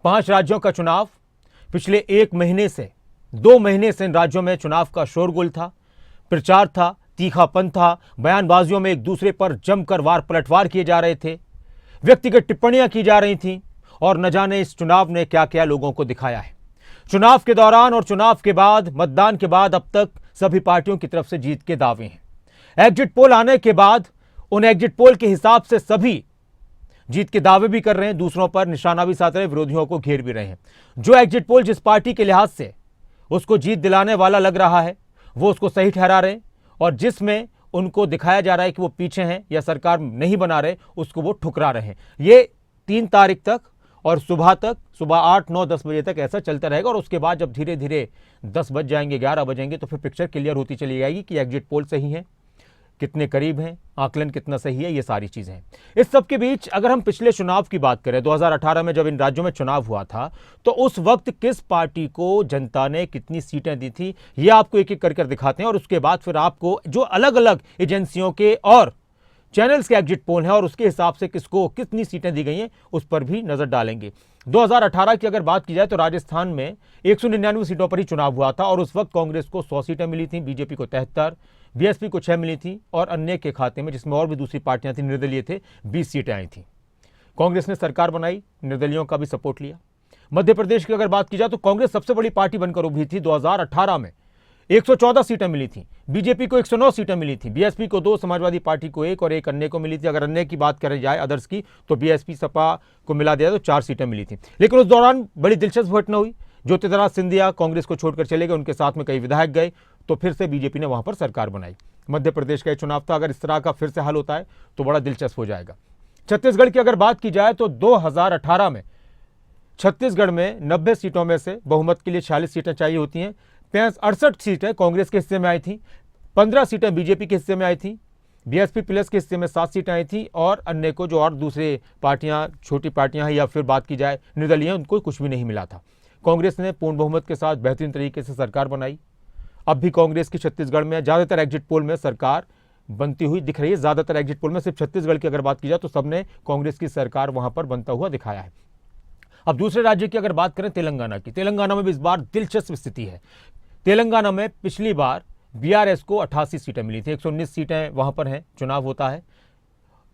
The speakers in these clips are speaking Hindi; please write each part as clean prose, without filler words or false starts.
5 राज्यों का चुनाव। पिछले 1 महीने से 2 महीने से इन राज्यों में चुनाव का शोरगुल था, प्रचार था, तीखापन था, बयानबाजियों में एक दूसरे पर जमकर वार पलटवार किए जा रहे थे, व्यक्तिगत टिप्पणियां की जा रही थीं और न जाने इस चुनाव ने क्या क्या लोगों को दिखाया है। चुनाव के दौरान और चुनाव के बाद, मतदान के बाद अब तक सभी पार्टियों की तरफ से जीत के दावे हैं। एग्जिट पोल आने के बाद उन एग्जिट पोल के हिसाब से सभी जीत के दावे भी कर रहे हैं, दूसरों पर निशाना भी साध रहे हैं, विरोधियों को घेर भी रहे हैं। जो एग्जिट पोल जिस पार्टी के लिहाज से उसको जीत दिलाने वाला लग रहा है वो उसको सही ठहरा रहे हैं, और जिसमें उनको दिखाया जा रहा है कि वो पीछे हैं या सरकार नहीं बना रहे उसको वो ठुकरा रहे हैं। ये 3 तारीख तक और सुबह तक, सुबह 8, 9, 10 बजे तक ऐसा चलता रहेगा, और उसके बाद जब धीरे धीरे 10 बज जाएंगे, 11 बजेंगे, तो फिर पिक्चर क्लियर होती चली जाएगी कि एग्जिट पोल सही है, कितने करीब हैं, आकलन कितना सही है, ये सारी चीजें हैं। इस सब के बीच अगर हम पिछले चुनाव की बात करें, 2018 में जब इन राज्यों में चुनाव हुआ था, तो उस वक्त किस पार्टी को जनता ने कितनी सीटें दी थी, ये आपको एक एक कर दिखाते हैं, और उसके बाद फिर आपको जो अलग अलग एजेंसियों के और चैनल्स के एग्जिट पोल हैं और उसके हिसाब से किसको कितनी सीटें दी गई हैं उस पर भी नजर डालेंगे। 2018 की अगर बात की जाए तो राजस्थान में 199 सीटों पर ही चुनाव हुआ था, और उस वक्त कांग्रेस को 100 सीटें मिली थी, बीजेपी को 73, बीएसपी को 6 मिली थी, और अन्य के खाते में, जिसमें और भी दूसरी पार्टियां थी, निर्दलीय थे, 20 सीटें आई थी। कांग्रेस ने सरकार बनाई, निर्दलीयों का भी सपोर्ट लिया। मध्य प्रदेश की अगर बात की जाए तो कांग्रेस सबसे बड़ी पार्टी बनकर उभरी थी। 2018 में 114 सीटें मिली थी, बीजेपी को 109 सीटें मिली थी, बीएसपी को 2, समाजवादी पार्टी को 1 और 1 अन्य को मिली थी। अगर अन्य की बात करें जाए अदर्स की, तो बीएसपी सपा को मिला दिया तो 4 सीटें मिली थी। लेकिन उस दौरान बड़ी दिलचस्प घटना हुई, ज्योतिरादित्य सिंधिया कांग्रेस को छोड़कर चले गए, उनके साथ में कई विधायक गए, तो फिर से बीजेपी ने वहां पर सरकार बनाई। मध्य प्रदेश का चुनाव था, अगर इस तरह का फिर से हल होता है तो बड़ा दिलचस्प हो जाएगा। छत्तीसगढ़ की अगर बात की जाए तो 2018 में छत्तीसगढ़ में 90 सीटों में से बहुमत के लिए 46 सीटें चाहिए होती हैं, 68 सीटें कांग्रेस के हिस्से में आई थी, 15 सीटें बीजेपी के हिस्से में आई थी, बीएसपी प्लस के हिस्से में 7 सीटें आई थी, और अन्य को जो और दूसरे पार्टियां, छोटी पार्टियां हैं या फिर बात की जाए निर्दलीय, उनको कुछ भी नहीं मिला था। कांग्रेस ने पूर्ण बहुमत के साथ बेहतरीन तरीके से सरकार बनाई। अब भी कांग्रेस की छत्तीसगढ़ में ज़्यादातर एग्जिट पोल में सरकार बनती हुई दिख रही है। ज़्यादातर एग्जिट पोल में सिर्फ छत्तीसगढ़ की अगर बात की जाए तो सबने कांग्रेस की सरकार वहां पर बनता हुआ दिखाया है। अब दूसरे राज्य की अगर बात करें तेलंगाना की, तेलंगाना में भी इस बार दिलचस्प स्थिति है। तेलंगाना में पिछली बार बीआरएस को 88 सीटें मिली थी, 119 सीटें वहां पर हैं, चुनाव होता है।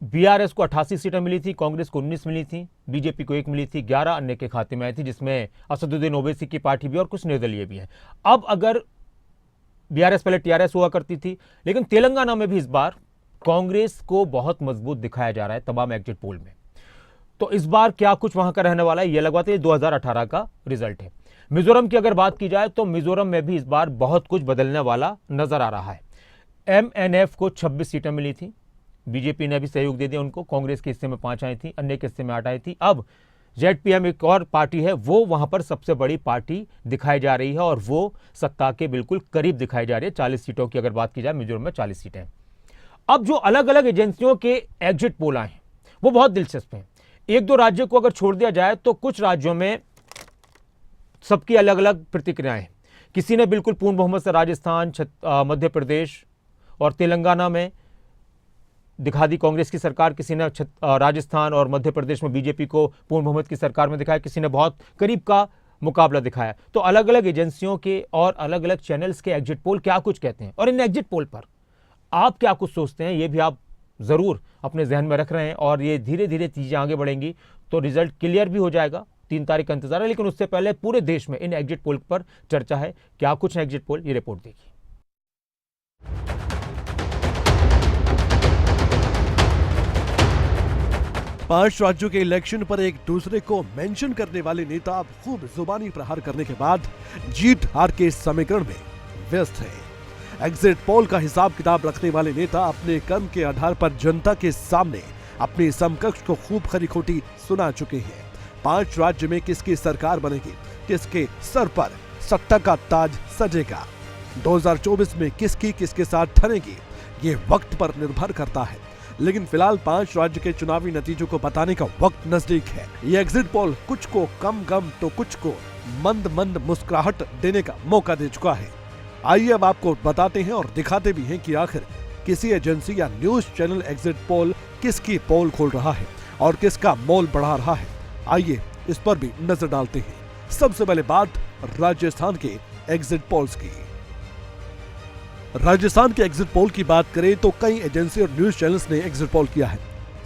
बीआरएस को 88 सीटें मिली थी, कांग्रेस को 19 मिली थी, बीजेपी को 1 मिली थी, 11 अन्य के खाते में आई थी, जिसमें असदुद्दीन ओवैसी की पार्टी भी और कुछ निर्दलीय भी हैं। अब अगर बीआरएस पहले टीआरएस हुआ करती थी, लेकिन तेलंगाना में भी इस बार कांग्रेस को बहुत मजबूत दिखाया जा रहा है तमाम एग्जिट पोल में। तो इस बार क्या कुछ वहां का रहने वाला है, यह लगवाते 2018 का रिजल्ट है। मिजोरम की अगर बात की जाए तो मिजोरम में भी इस बार बहुत कुछ बदलने वाला नजर आ रहा है। एमएनएफ को 26 सीटें मिली थी, बीजेपी ने भी सहयोग दे दिया उनको, कांग्रेस के हिस्से में 5 आई थी, अन्य के हिस्से में 8 आई थी। अब जेडपीएम एक और पार्टी है, वो वहां पर सबसे बड़ी पार्टी दिखाई जा रही है, और वो सत्ता के बिल्कुल करीब दिखाई जा रही है। 40 सीटों की अगर बात की जाए, मिजोरम में 40 सीटें। अब जो अलग अलग एजेंसियों के एग्जिट पोल आए हैं वो बहुत दिलचस्प हैं। 1-2 राज्यों को अगर छोड़ दिया जाए तो कुछ राज्यों में सबकी अलग अलग प्रतिक्रियाएं हैं। किसी ने बिल्कुल पूर्ण बहुमत से राजस्थान, मध्य प्रदेश और तेलंगाना में दिखा दी कांग्रेस की सरकार, किसी ने राजस्थान और मध्य प्रदेश में बीजेपी को पूर्ण बहुमत की सरकार में दिखाया, किसी ने बहुत करीब का मुकाबला दिखाया। तो अलग अलग एजेंसियों के और अलग अलग चैनल्स के एग्जिट पोल क्या कुछ कहते हैं, और इन एग्जिट पोल पर आप क्या कुछ सोचते हैं, ये भी आप जरूर अपने जहन में रख रहे हैं। और ये धीरे धीरे चीजें आगे बढ़ेंगी तो रिजल्ट क्लियर भी हो जाएगा। 3 तारीख का इंतजार है, लेकिन उससे पहले पूरे देश में इन एग्जिट पोल पर चर्चा है। क्या कुछ है एग्जिट पोल, ये रिपोर्ट देखिए। 5 राज्यों के इलेक्शन पर एक दूसरे को मेंशन करने वाले नेता अब खूब जुबानी प्रहार करने के बाद जीत हार के समीकरण में व्यस्त है। एग्जिट पोल का हिसाब किताब रखने वाले नेता अपने कर्म के आधार पर जनता के सामने अपने समकक्ष को खूब खरी खोटी सुना चुके हैं। 5 राज्य में किसकी सरकार बनेगी, किसके सर पर सत्ता का ताज सजेगा, 2024 में किसकी किसके साथ ठनेगी, ये वक्त पर निर्भर करता है। लेकिन फिलहाल 5 राज्य के चुनावी नतीजों को बताने का वक्त नजदीक है। ये एग्जिट पोल कुछ को कम गम तो कुछ को मंद मंद मुस्कुराहट देने का मौका दे चुका है। आइए अब आपको बताते हैं और दिखाते भी हैं कि आखिर किसी एजेंसी या न्यूज चैनल एग्जिट पोल किसकी पोल खोल रहा है और किसका मोल बढ़ा रहा है। आइए इस पर भी नजर डालते हैं। सबसे पहले बात राजस्थान के एग्जिट पोल्स की। राजस्थान के एग्जिट पोल की बात करें तो कई एजेंसी और न्यूज चैनल्स ने एग्जिट पोल किया है।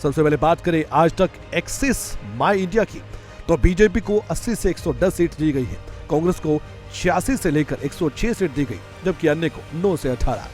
सबसे पहले बात करें आज तक एक्सिस माई इंडिया की, तो बीजेपी को 80 से 110 सीट दी गई है, कांग्रेस को 86 से लेकर 106 सीट दी गई, जबकि अन्य को 9 से 18।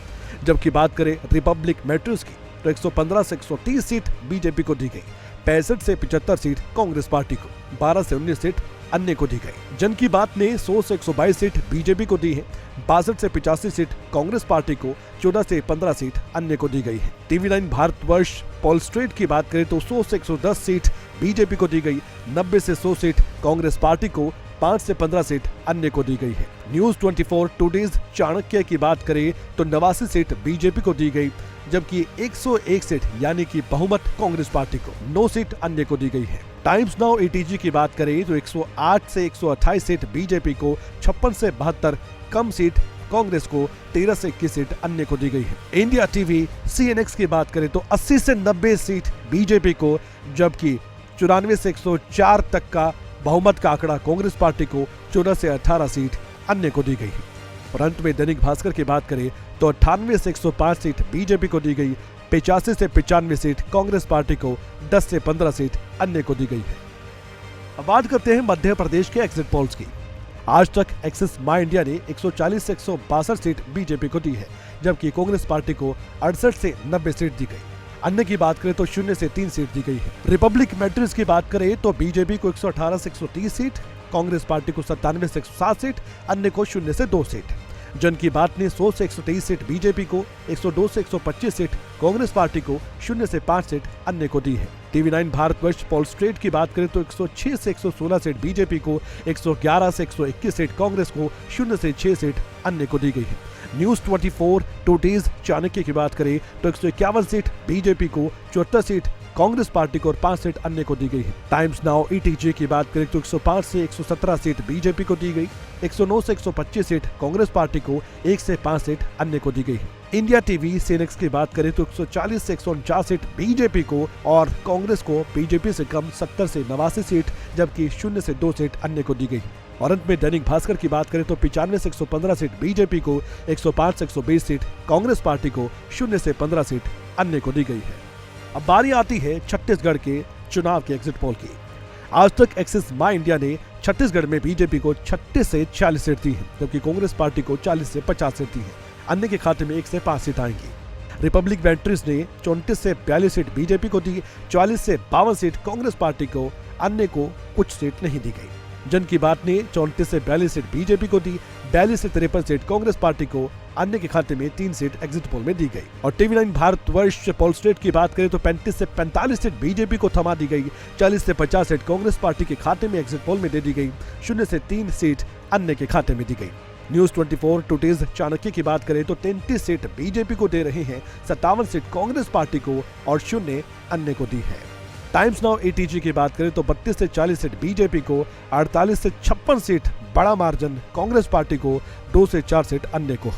जबकि बात करें रिपब्लिक मैट्रिक्स की तो 115 से 130 सीट बीजेपी को दी गई, 65 से 75 सीट कांग्रेस पार्टी को, 12 से 19 सीट अन्य को दी गई। जन की बात ने 100 से 122 सीट बीजेपी को दी है, 62 से 85 सीट कांग्रेस पार्टी को, 14 से 15 सीट अन्य को दी गई है। TV9 भारतवर्ष पोल स्ट्रेट की बात करें तो 100 से 110 सीट बीजेपी को दी गई, 90 से 100 सीट कांग्रेस पार्टी को, 5 से 15 सीट अन्य को दी गई है। न्यूज 24 टुडेज चाणक्य की बात करें तो 89 सीट बीजेपी को दी गई, जबकि 101 सीट यानी कि बहुमत कांग्रेस पार्टी को, 9 सीट अन्य को दी गई है। टाइम्स नाउ ATG की बात करें तो 108 से 128 सीट बीजेपी को, 56 से 72 कम सीट कांग्रेस को, 13 से 21 सीट अन्य को दी गई है। इंडिया टीवी CNX की बात करें तो 80 से 90 सीट बीजेपी को, जबकि 94 से 104 तक का बहुमत का आंकड़ा कांग्रेस पार्टी को, 14 से 18 सीट अन्य को दी गई है। और अंत में दैनिक भास्कर की बात करें तो 98 से 105 सीट बीजेपी को दी गई, 85 से 95 सीट कांग्रेस पार्टी को, 10 से 15 सीट अन्य को दी गई है। अब बात करते हैं मध्य प्रदेश के एग्जिट पोल्स की। आज तक एक्सिस माई इंडिया ने 140 से 162 सीट बीजेपी को दी है, जबकि कांग्रेस पार्टी को 68 से 90 सीट दी गई। अन्य की बात करें तो 0 से 3 सीट दी गई है। रिपब्लिक मैट्रिक्स की बात करें तो बीजेपी को 118 से 130 सीट, कांग्रेस पार्टी को 97 से 107 सीट, अन्य को 0 से 2 सीट। जन की बात ने 100 से 123 सीट बीजेपी को, 102 से 125 सीट कांग्रेस पार्टी को, 0 से 5 सीट अन्य को दी है। TV9 भारतवर्ष पोल स्ट्रेट की बात करें तो 106 से 116 सीट बीजेपी को, 111 से 121 सीट कांग्रेस को, 0 से 6 सीट अन्य को दी गई है। न्यूज 24 टुडेज चाणक्य की बात करें तो 151 सीट बीजेपी को, 74 सीट कांग्रेस पार्टी को और 5 सीट अन्य को दी गई है। टाइम्स नाउ ATG की बात करें तो 105 से 117 सीट बीजेपी को दी गई, 109 से 125 सीट कांग्रेस पार्टी को, 1 से 5 सीट अन्य को दी गई है। इंडिया टीवी CNX की बात करें तो 140 से 149 सीट बीजेपी को और कांग्रेस को बीजेपी से कम 70 से 89 सीट, जबकि 0 से 2 सीट अन्य को दी गई है। और अंत में दैनिक भास्कर की बात करें तो 95 से 115 सीट बीजेपी को, 105 से 120 सीट कांग्रेस पार्टी को, 0 से 15 सीट अन्य को दी गई है। अब बारी आती है छत्तीसगढ़ के चुनाव के एग्जिट पोल की। आज तक एक्सिस माई इंडिया ने छत्तीसगढ़ में बीजेपी को 36 से 40 सीट दी है, जबकि कांग्रेस पार्टी को 40 से 50 सीट दी है। अन्य के खाते में 1 से 5 सीट आएंगी। रिपब्लिक मैट्रिक्स ने 34 से 42 सीट बीजेपी को दी, 44 से 52 सीट कांग्रेस पार्टी को, अन्य को कुछ सीट नहीं दी गई। जन की बात ने 34 से 42 सीट बीजेपी को दी, 42 से 53 सीट कांग्रेस पार्टी को, अन्य के खाते में 3 सीट एग्जिट पोल में दी गई। और TV9 भारतवर्ष पोल स्ट्रेट की बात करें तो 35 से 45 सीट बीजेपी को थमा दी गई, 40 से 50 सीट कांग्रेस पार्टी के खाते में एग्जिट पोल में दे दी गई, 0 से 3 सीट अन्य के खाते में दी गई। न्यूज 24 टुडेज चाणक्य की बात करें तो 33 सीट बीजेपी को दे रहे हैं, 57 सीट कांग्रेस पार्टी को और 0 अन्य को दी है। टाइम्स नाउ ATG की बात करें तो 32 से 40 सीट बीजेपी को, 48 से 56 सीट बड़ा मार्जिन कांग्रेस पार्टी को, 2 से 4 सीट अन्य को।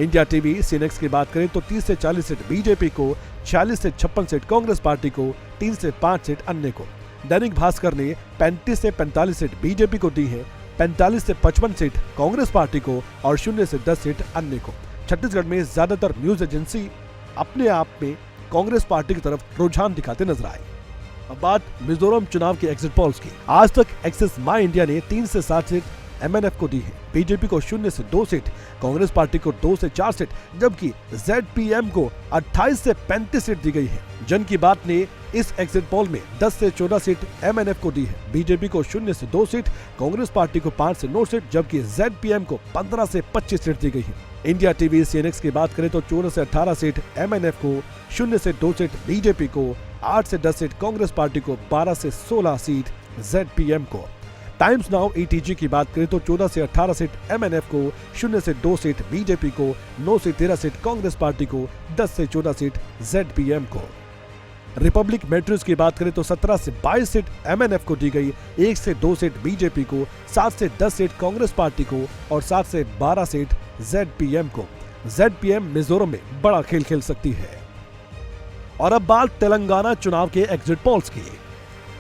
इंडिया टीवी CNX की बात करें तो 30 से 40 सीट बीजेपी को, 46 से 56 सीट कांग्रेस पार्टी को, 3 से 5 सीट अन्य को। दैनिक भास्कर ने 35 से 45 सीट बीजेपी को दी है, 45 से 55 सीट कांग्रेस पार्टी को और 0 से 10 सीट अन्य को। छत्तीसगढ़ में ज्यादातर न्यूज एजेंसी अपने आप में कांग्रेस पार्टी की तरफ रुझान दिखाते नजर आए। अब बात मिजोरम चुनाव के एग्जिट पोल्स की। आज तक एक्सिस माई इंडिया ने 3 से 7 सीट MNF को दी है, बीजेपी को 0 से 2 सीट, कांग्रेस पार्टी को 2 से 4 सीट, जबकि ZPM को 28 से 35 सीट दी गई है। जन की बात ने इस एग्जिट पोल में 10 से 14 सीट MNF को दी है, बीजेपी को 0 से 2 सीट, कांग्रेस पार्टी को 5 से 9 सीट, जबकि ZPM को 15 से 25 सीट दी गई है। इंडिया टीवी CNX की बात करें तो 14 से 18 सीट MNF को, 0 से 2 सीट बीजेपी को, 8 से 10 सीट कांग्रेस पार्टी को, 12 से 16 सीट ZPM को। टाइम्स नाउ ATG की बात करें तो 14 से 18 सीट MNF को, 0 से 2 सीट बीजेपी को, 9 से 13 सीट कांग्रेस पार्टी को, 10 से 14 सीट ZPM को। रिपब्लिक मैट्रिक्स की बात करें तो 17 से 22 सीट MNF को दी गई, 1 से 2 सीट बीजेपी को, 7 से 10 सीट कांग्रेस पार्टी को और 7 से 12 सीट ZPM को। ZPM मिजोरम में बड़ा खेल खेल सकती है। और अब बात तेलंगाना चुनाव के एग्जिट पोल्स की।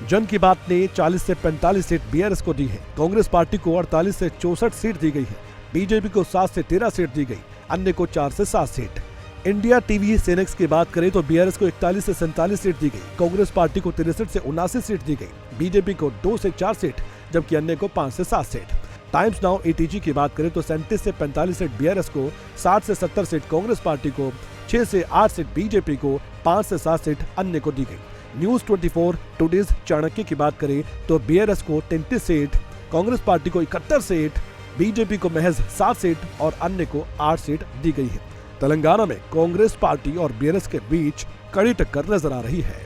जन की बात ने 40 से 45 सीट बीआरएस को दी है। कांग्रेस पार्टी को 48 से 64 सीट दी गई है। बीजेपी को 7 से 13 सीट दी गई, अन्य को 4 से 7 सीट। इंडिया टीवी सेनेक्स की बात करें तो बीआरएस को 41 से 47 सीट दी गई, कांग्रेस पार्टी को 63 से 79 सीट दी गई, बीजेपी को 2 से 4 सीट, जबकि अन्य को 5 से 7 सीट। टाइम्स नाउ एटीजी की बात करें तो 37 से 45 सीट बीआरएस को, 60 से 70 सीट कांग्रेस पार्टी को, 6 से 8 सीट बीजेपी को, 5 से 7 सीट अन्य को दी गई। न्यूज 24 टुडेज चाणक्य की बात करें तो बीआरएस को 33 सीट, कांग्रेस पार्टी को 71 सीट, बीजेपी को महज 7 सीट और अन्य को 8 सीट दी गई है। तेलंगाना में कांग्रेस पार्टी और बीआरएस के बीच कड़ी टक्कर नजर आ रही है।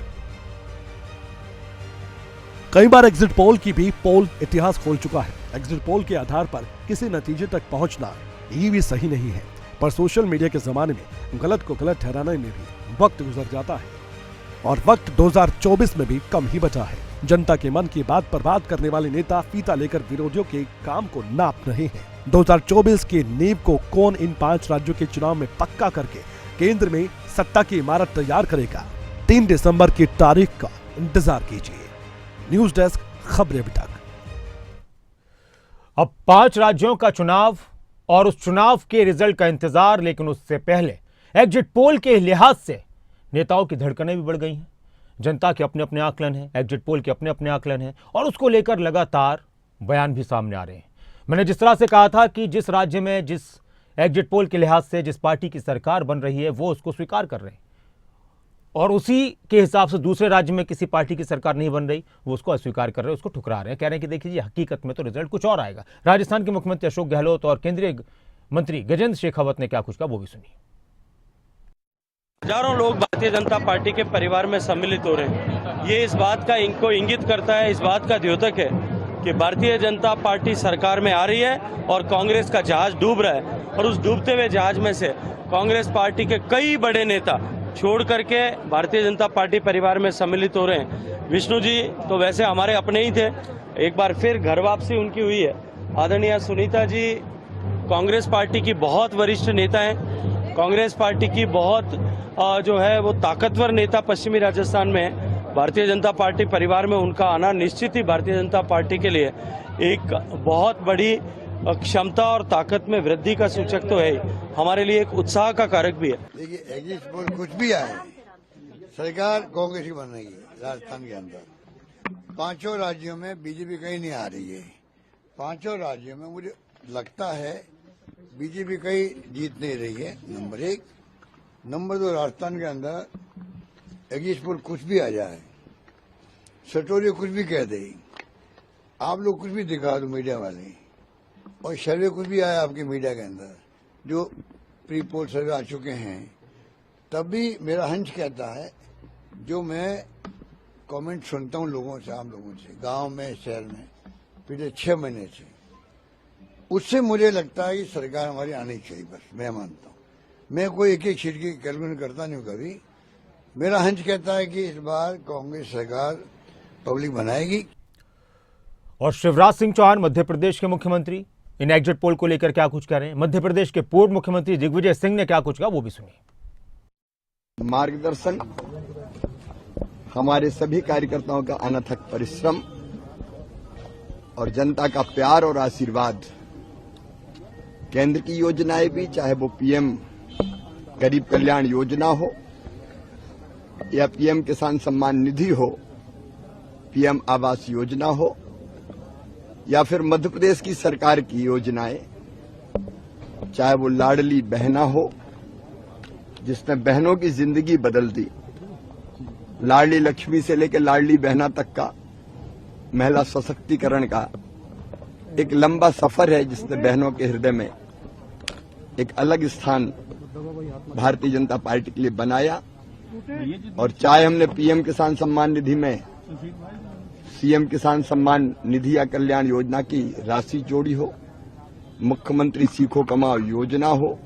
कई बार एग्जिट पोल की भी पोल इतिहास खोल चुका है। एग्जिट पोल के आधार पर किसी नतीजे तक पहुंचना ये भी सही नहीं है, पर सोशल मीडिया के जमाने में गलत को गलत ठहराने में भी वक्त गुजर जाता है और वक्त 2024 में भी कम ही बचा है। जनता के मन की बात पर बात करने वाले नेता फीता लेकर विरोधियों के काम को नाप रहे हैं। 2024 की नींव को कौन इन 5 राज्यों के चुनाव में पक्का करके केंद्र में सत्ता की इमारत तैयार करेगा? 3 दिसंबर की तारीख का इंतजार कीजिए। न्यूज डेस्क, खबरें अभी तक। अब 5 राज्यों का चुनाव और उस चुनाव के रिजल्ट का इंतजार, लेकिन उससे पहले एग्जिट पोल के लिहाज से नेताओं की धड़कनें भी बढ़ गई हैं। जनता के अपने अपने आकलन हैं, एग्जिट पोल के अपने अपने आकलन हैं और उसको लेकर लगातार बयान भी सामने आ रहे हैं। मैंने जिस तरह से कहा था कि जिस राज्य में जिस एग्जिट पोल के लिहाज से जिस पार्टी की सरकार बन रही है वो उसको स्वीकार कर रहे हैं और उसी के हिसाब से दूसरे राज्य में किसी पार्टी की सरकार नहीं बन रही वो उसको अस्वीकार कर रहे हैं, उसको ठुकरा रहे हैं, कह रहे हैं कि देखिए जी हकीकत में तो रिजल्ट कुछ और आएगा। राजस्थान के मुख्यमंत्री अशोक गहलोत और केंद्रीय मंत्री गजेंद्र शेखावत ने क्या कुछ कहा वो भी सुनिए। हजारों लोग भारतीय जनता पार्टी के परिवार में सम्मिलित हो रहे हैं। ये इस बात का इनको इंगित करता है, इस बात का द्योतक है कि भारतीय जनता पार्टी सरकार में आ रही है और कांग्रेस का जहाज डूब रहा है और उस डूबते हुए जहाज में से कांग्रेस पार्टी के कई बड़े नेता छोड़ करके भारतीय जनता पार्टी परिवार में सम्मिलित हो रहे हैं। विष्णु जी तो वैसे हमारे अपने ही थे, एक बार फिर घर वापसी उनकी हुई है। आदरणीय सुनीता जी कांग्रेस पार्टी की बहुत वरिष्ठ नेता हैं, कांग्रेस पार्टी की बहुत जो है वो ताकतवर नेता पश्चिमी राजस्थान में है। भारतीय जनता पार्टी परिवार में उनका आना निश्चित ही भारतीय जनता पार्टी के लिए एक बहुत बड़ी क्षमता और ताकत में वृद्धि का सूचक तो है, हमारे लिए एक उत्साह का कारक भी है। देखिए एग्जिट पोल कुछ भी आए, सरकार कांग्रेस की बन रही है। राजस्थान के अंदर 5 राज्यों में बीजेपी कहीं नहीं आ रही है। 5 राज्यों में मुझे लगता है बीजेपी कहीं जीत नहीं रही है, नंबर 1। नंबर 2, राजस्थान के अंदर एग्जिट पोल कुछ भी आ जाए, सटोरिया कुछ भी कह दे, आप लोग कुछ भी दिखा दो मीडिया वाले, और सर्वे कुछ भी आया आपके मीडिया के अंदर जो प्री पोल सर्वे आ चुके हैं, तब भी मेरा हंच कहता है, जो मैं कमेंट सुनता हूं लोगों से, आम लोगों से, गांव में शहर में पिछले 6 महीने से, उससे मुझे लगता है कि सरकार हमारी आनी चाहिए। बस मैं मानता हूं, मैं कोई एक सीट की कैलकुलेट करता नहीं हूं कभी। मेरा हंच कहता है कि इस बार कांग्रेस सरकार पब्लिक बनाएगी। और शिवराज सिंह चौहान मध्य प्रदेश के मुख्यमंत्री इन एग्जिट पोल को लेकर क्या कुछ कह रहे हैं। मध्य प्रदेश के पूर्व मुख्यमंत्री दिग्विजय सिंह ने क्या कुछ कहा वो भी सुनिए। मार्गदर्शन, हमारे सभी कार्यकर्ताओं का अनथक परिश्रम और जनता का प्यार और आशीर्वाद, केंद्र की योजनाएं भी, चाहे वो पीएम गरीब कल्याण योजना हो या पीएम किसान सम्मान निधि हो, पीएम आवास योजना हो या फिर मध्य प्रदेश की सरकार की योजनाएं, चाहे वो लाडली बहना हो जिसने बहनों की जिंदगी बदल दी, लाडली लक्ष्मी से लेकर लाडली बहना तक का महिला सशक्तिकरण का एक लंबा सफर है जिसने बहनों के हृदय में एक अलग स्थान भारतीय जनता पार्टी के लिए बनाया। और चाहे हमने पीएम किसान सम्मान निधि में सीएम किसान सम्मान निधि या कल्याण योजना की राशि जोड़ी हो, मुख्यमंत्री सीखो कमाओ योजना हो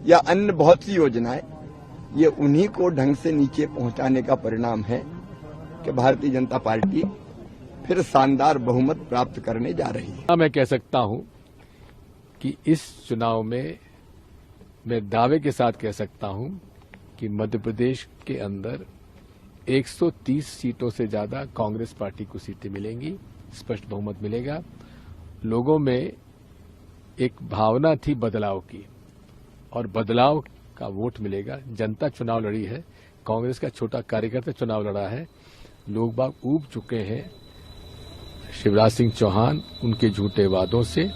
या अन्य बहुत सी योजनाएं, ये उन्हीं को ढंग से नीचे पहुंचाने का परिणाम है कि भारतीय जनता पार्टी फिर शानदार बहुमत प्राप्त करने जा रही है। मैं कह सकता हूं कि इस चुनाव में मैं दावे के साथ कह सकता हूं कि मध्य प्रदेश के अंदर 130 सीटों से ज्यादा कांग्रेस पार्टी को सीटें मिलेंगी, स्पष्ट बहुमत मिलेगा। लोगों में एक भावना थी बदलाव की और बदलाव का वोट मिलेगा। जनता चुनाव लड़ी है, कांग्रेस का छोटा कार्यकर्ता चुनाव लड़ा है। लोग बाग ऊब चुके हैं शिवराज सिंह चौहान उनके झूठे वादों से।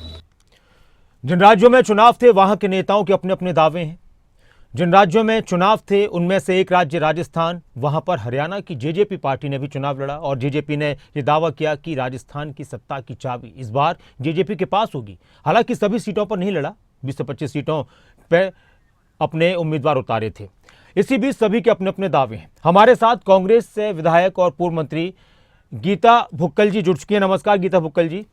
जिन राज्यों में चुनाव थे वहां के नेताओं के अपने अपने दावे हैं। जिन राज्यों में चुनाव थे उनमें से एक राज्य राजस्थान, वहां पर हरियाणा की जेजेपी पार्टी ने भी चुनाव लड़ा और जेजेपी ने यह दावा किया कि राजस्थान की सत्ता की चाबी इस बार जेजेपी के पास होगी। हालांकि सभी सीटों पर नहीं लड़ा, 20 से 25 सीटों पर अपने उम्मीदवार उतारे थे। इसी बीच सभी के अपने अपने दावे हैं। हमारे साथ कांग्रेस से विधायक और पूर्व मंत्री गीता भुक्कल जी जुड़ चुकी हैं। नमस्कार गीता भुक्कल जी।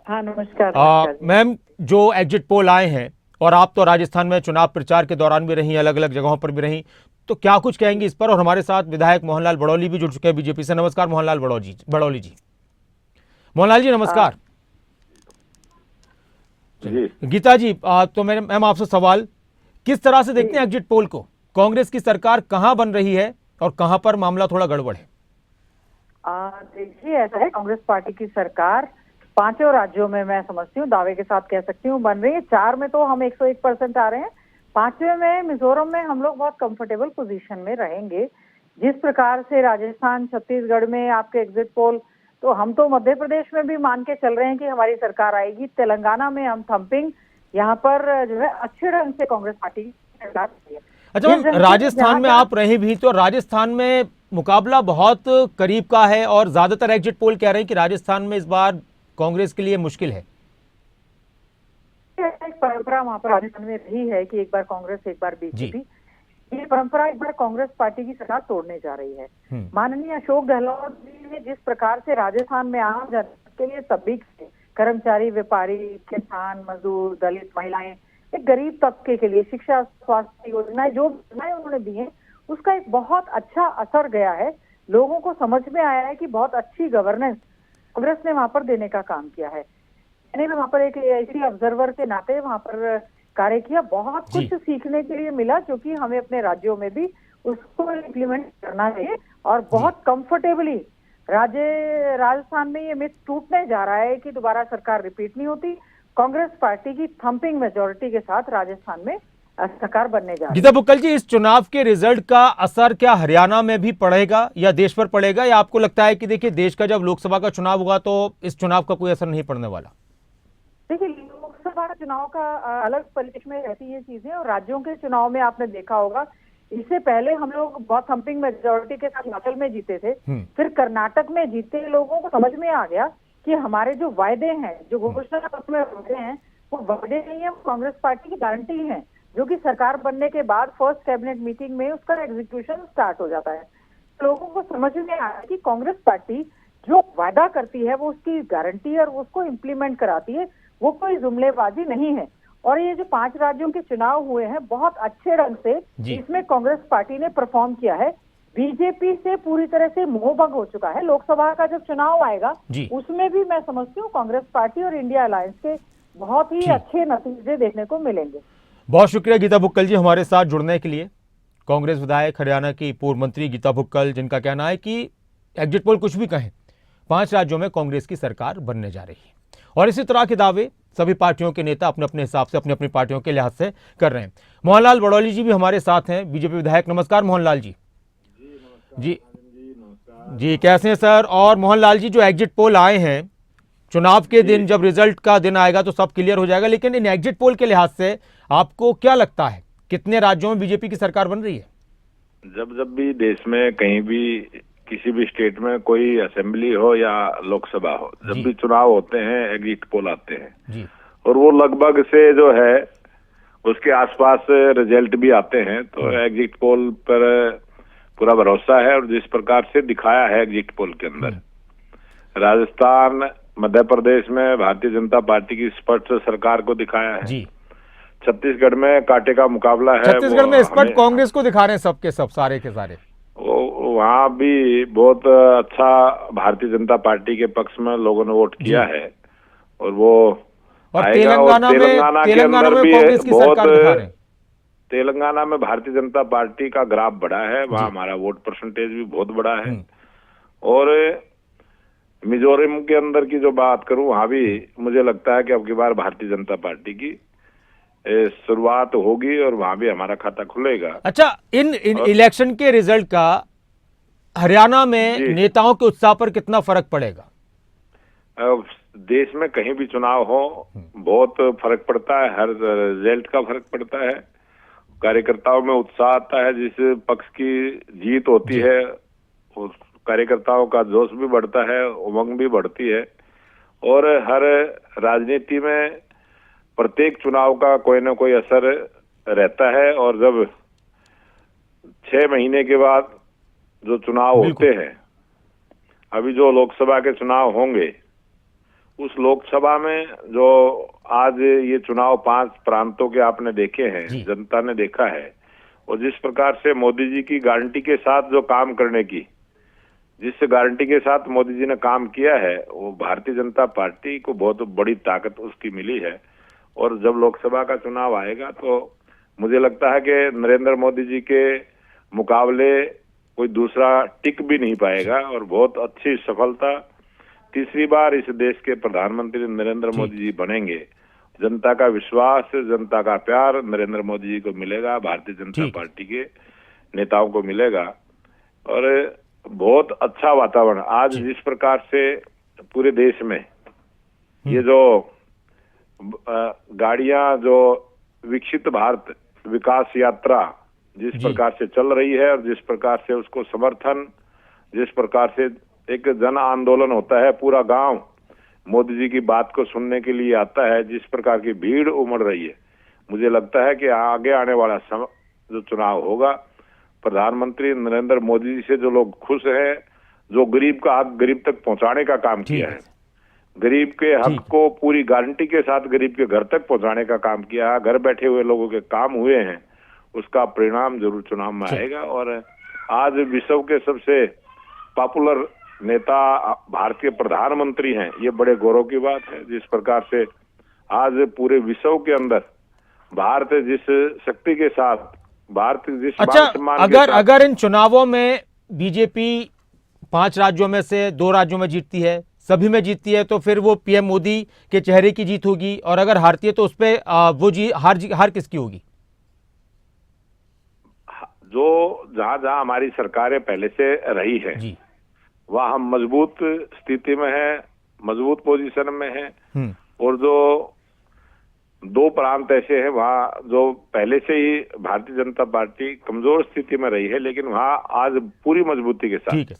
हाँ नमस्कार। मैम, जो एग्जिट पोल आए हैं और आप तो राजस्थान में चुनाव प्रचार के दौरान भी रही, अलग अलग जगहों पर भी रही, तो क्या कुछ कहेंगे इस पर? और हमारे साथ विधायक मोहनलाल बड़ौली भी जुड़ चुके हैं बीजेपी से। नमस्कार मोहनलाल बड़ौली जी। मोहनलाल जी नमस्कार। गीता जी, तो मैम आपसे सवाल, किस तरह से देखते हैं एग्जिट पोल को? कांग्रेस की सरकार कहां बन रही है और कहां पर मामला थोड़ा गड़बड़ है? देखिए, ऐसा है, कांग्रेस पार्टी की सरकार 5 राज्यों में, मैं समझती हूँ, दावे के साथ कह सकती हूँ, बन रही है। 4 में तो हम 101% आ रहे हैं। 5वें में मिजोरम में हम लोग बहुत कंफर्टेबल पोजीशन में रहेंगे। जिस प्रकार से राजस्थान, छत्तीसगढ़ में आपके एग्जिट पोल, तो हम तो मध्य प्रदेश में भी मान के चल रहे हैं कि हमारी सरकार आएगी। तेलंगाना में हम थम्पिंग, यहाँ पर जो है अच्छे ढंग से कांग्रेस पार्टी की सरकार है। अच्छा मैम, राजस्थान में आप रहे भी, तो राजस्थान में मुकाबला बहुत करीब का है और ज्यादातर एग्जिट पोल कह रहे हैं कि राजस्थान में इस बार कांग्रेस के लिए मुश्किल है। एक परंपरा वहां पर राजस्थान में रही है कि एक बार कांग्रेस एक बार बीजेपी, ये परंपरा एक बार कांग्रेस पार्टी की सरकार तोड़ने जा रही है। माननीय अशोक गहलोत जी ने जिस प्रकार से राजस्थान में आम जनता के लिए, सभी कर्मचारी, व्यापारी, किसान, मजदूर, दलित, महिलाएं, एक गरीब तबके के लिए शिक्षा, स्वास्थ्य योजनाएं, जो योजनाएं उन्होंने दी है, उसका एक बहुत अच्छा असर गया है। लोगों को समझ में आया है कि बहुत अच्छी गवर्नेंस कांग्रेस ने वहां पर देने का काम किया है। मैंने वहां पर एक ऐसी ऑब्जर्वर के नाते वहां पर कार्य किया, बहुत कुछ सीखने के लिए मिला, जो कि हमें अपने राज्यों में भी उसको इम्प्लीमेंट करना चाहिए। और बहुत कंफर्टेबली राजस्थान में ये मिथ टूटने जा रहा है कि दोबारा सरकार रिपीट नहीं होती। कांग्रेस पार्टी की थम्पिंग मेजोरिटी के साथ राजस्थान में सरकार बनने जा रही है। गीता भुक्कल जी, इस चुनाव के रिजल्ट का असर क्या हरियाणा में भी पड़ेगा या देश पर पड़ेगा, या आपको लगता है कि देखिए देश का जब लोकसभा का चुनाव होगा तो इस चुनाव का कोई असर नहीं पड़ने वाला? देखिए, लोकसभा चुनाव का अलग परिप्रेक्ष्य में रहती है चीजें, और राज्यों के चुनाव में आपने देखा होगा, इससे पहले हम लोग बहुत थम्पिंग मेजोरिटी के साथ हिमाचल में जीते थे, फिर कर्नाटक में जीते। लोगों को समझ में आ गया कि हमारे जो वायदे हैं, जो घोषणा पत्र में वायदे हैं, वो वायदे नहीं है, वो कांग्रेस पार्टी की गारंटी है, जो कि सरकार बनने के बाद फर्स्ट कैबिनेट मीटिंग में उसका एग्जीक्यूशन स्टार्ट हो जाता है। लोगों को समझ में आया कि कांग्रेस पार्टी जो वादा करती है वो उसकी गारंटी है और उसको इम्प्लीमेंट कराती है, वो कोई जुमलेबाजी नहीं है। और ये जो 5 राज्यों के चुनाव हुए हैं, बहुत अच्छे ढंग से इसमें कांग्रेस पार्टी ने परफॉर्म किया है। बीजेपी से पूरी तरह से मोहभंग हो चुका है। लोकसभा का जब चुनाव आएगा उसमें भी मैं समझती हूँ कांग्रेस पार्टी और इंडिया अलायंस के बहुत ही अच्छे नतीजे देखने को मिलेंगे। बहुत शुक्रिया गीता भुक्कल जी हमारे साथ जुड़ने के लिए। कांग्रेस विधायक, हरियाणा की पूर्व मंत्री गीता भुक्कल, जिनका कहना है कि एग्जिट पोल कुछ भी कहें, 5 राज्यों में कांग्रेस की सरकार बनने जा रही है। और इसी तरह के दावे सभी पार्टियों के नेता अपने अपने हिसाब से, अपनी अपनी पार्टियों के लिहाज से कर रहे हैं। मोहनलाल बड़ौली जी भी हमारे साथ हैं, बीजेपी विधायक। नमस्कार मोहनलाल जी। जी कैसे हैं सर? और मोहनलाल जी, जो एग्जिट पोल आए हैं, चुनाव के दिन जब रिजल्ट का दिन आएगा तो सब क्लियर हो जाएगा, लेकिन इन एग्जिट पोल के लिहाज से आपको क्या लगता है, कितने राज्यों में बीजेपी की सरकार बन रही है? जब भी देश में कहीं भी किसी भी स्टेट में कोई असेंबली हो या लोकसभा हो, जब भी चुनाव होते हैं एग्जिट पोल आते हैं जी। और वो लगभग से जो है उसके आसपास रिजल्ट भी आते हैं। तो एग्जिट पोल पर पूरा भरोसा है। और जिस प्रकार से दिखाया है एग्जिट पोल के अंदर, राजस्थान, मध्य प्रदेश में भारतीय जनता पार्टी की स्पष्ट सरकार को दिखाया है जी। छत्तीसगढ़ में कांटे का मुकाबला है। छत्तीसगढ़ में स्पष्ट कांग्रेस को दिखा रहे हैं, सबके सब, सारे के सारे। वहाँ भी बहुत अच्छा भारतीय जनता पार्टी के पक्ष में लोगों ने वोट किया है। और वो तेलंगाना में कांग्रेस की सरकार दिखा रहे हैं। तेलंगाना में भारतीय जनता पार्टी का ग्राफ बढ़ा है, वहां हमारा वोट परसेंटेज भी बहुत बड़ा है। और मिजोरम के अंदर की जो बात करूं, वहां भी मुझे लगता है कि अब की बार भारतीय जनता पार्टी की शुरुआत होगी और वहां भी हमारा खाता खुलेगा। अच्छा, इन इलेक्शन के रिजल्ट का हरियाणा में नेताओं के उत्साह पर कितना फर्क पड़ेगा? देश में कहीं भी चुनाव हो बहुत फर्क पड़ता है, हर रिजल्ट का फर्क पड़ता है। कार्यकर्ताओं में उत्साह आता है, जिस पक्ष की जीत होती है उस कार्यकर्ताओं का जोश भी बढ़ता है, उमंग भी बढ़ती है। और हर राजनीति में प्रत्येक चुनाव का कोई ना कोई असर रहता है। और जब 6 महीने के बाद जो चुनाव होते हैं, अभी जो लोकसभा के चुनाव होंगे, उस लोकसभा में जो आज ये चुनाव 5 प्रांतों के आपने देखे हैं, जनता ने देखा है, और जिस प्रकार से मोदी जी की गारंटी के साथ जो काम करने की, जिस गारंटी के साथ मोदी जी ने काम किया है, वो भारतीय जनता पार्टी को बहुत बड़ी ताकत उसकी मिली है। और जब लोकसभा का चुनाव आएगा तो मुझे लगता है कि नरेंद्र मोदी जी के मुकाबले कोई दूसरा टिक भी नहीं पाएगा और बहुत अच्छी सफलता, तीसरी बार इस देश के प्रधानमंत्री नरेंद्र मोदी जी बनेंगे। जनता का विश्वास, जनता का प्यार नरेंद्र मोदी जी को मिलेगा, भारतीय जनता पार्टी के नेताओं को मिलेगा। और बहुत अच्छा वातावरण आज जिस प्रकार से पूरे देश में ये जो गाड़ियां, जो विकसित भारत विकास यात्रा जिस प्रकार से चल रही है और जिस प्रकार से उसको समर्थन, जिस प्रकार से एक जन आंदोलन होता है, पूरा गांव मोदी जी की बात को सुनने के लिए आता है, जिस प्रकार की भीड़ उमड़ रही है, मुझे लगता है कि आगे आने वाला जो चुनाव होगा, प्रधानमंत्री नरेंद्र मोदी जी से जो लोग खुश हैं, जो गरीब का हक गरीब तक पहुंचाने का काम किया है, गरीब के हक को पूरी गारंटी के साथ गरीब के घर तक पहुंचाने का काम किया है, घर बैठे हुए लोगों के काम हुए हैं, उसका परिणाम जरूर चुनाव में आएगा। और आज विश्व के सबसे पॉपुलर नेता भारत के प्रधानमंत्री हैं, ये बड़े गौरव की बात है। जिस प्रकार से आज पूरे विश्व के अंदर भारत जिस शक्ति के साथ, भारत जिस मान अगर इन चुनावों में बीजेपी 5 राज्यों में से 2 राज्यों में जीतती है, सभी में जीतती है, तो फिर वो पीएम मोदी के चेहरे की जीत होगी, और अगर हारती है तो उस पर वो हार किसकी होगी? जो जहां हमारी सरकारें पहले से रही है वह हम मजबूत स्थिति में है, मजबूत पोजीशन में है। और जो 2 प्रांत ऐसे हैं वहां जो पहले से ही भारतीय जनता पार्टी कमजोर स्थिति में रही है, लेकिन वहां आज पूरी मजबूती के साथ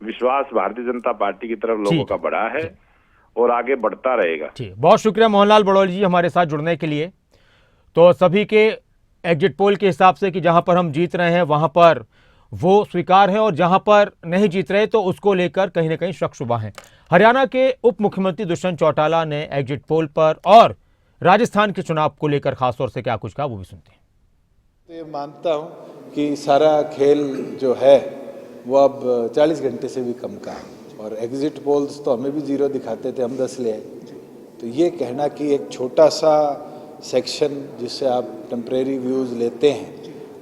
विश्वास भारतीय जनता पार्टी की तरफ लोगों का बढ़ा है और आगे बढ़ता रहेगा। बहुत शुक्रिया मोहनलाल बड़ौली जी हमारे साथ जुड़ने के लिए। तो सभी के एग्जिट पोल के हिसाब से कि जहां पर हम जीत रहे हैं वहां पर वो स्वीकार है, और जहां पर नहीं जीत रहे तो उसको लेकर कहीं ना कहीं शक शुबा है। हरियाणा के उप मुख्यमंत्री दुष्यंत चौटाला ने एग्जिट पोल पर और राजस्थान के चुनाव को लेकर खासतौर से क्या कुछ कहा, वो भी सुनते हैं। तो मानता हूं कि सारा खेल जो है वो अब 40 घंटे से भी कम का है, और एग्जिट पोल्स तो हमें भी 0 दिखाते थे, हम 10 ले आए। तो ये कहना कि एक छोटा सा सेक्शन जिससे आप टेम्परेरी व्यूज़ लेते हैं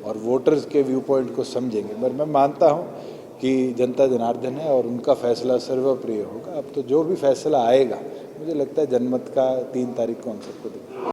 और वोटर्स के व्यू पॉइंट को समझेंगे, पर मैं मानता हूं कि जनता जनार्दन है और उनका फैसला सर्वप्रिय होगा। अब तो जो भी फैसला आएगा, मुझे लगता है जनमत का 3 तारीख को हम सबको देंगे।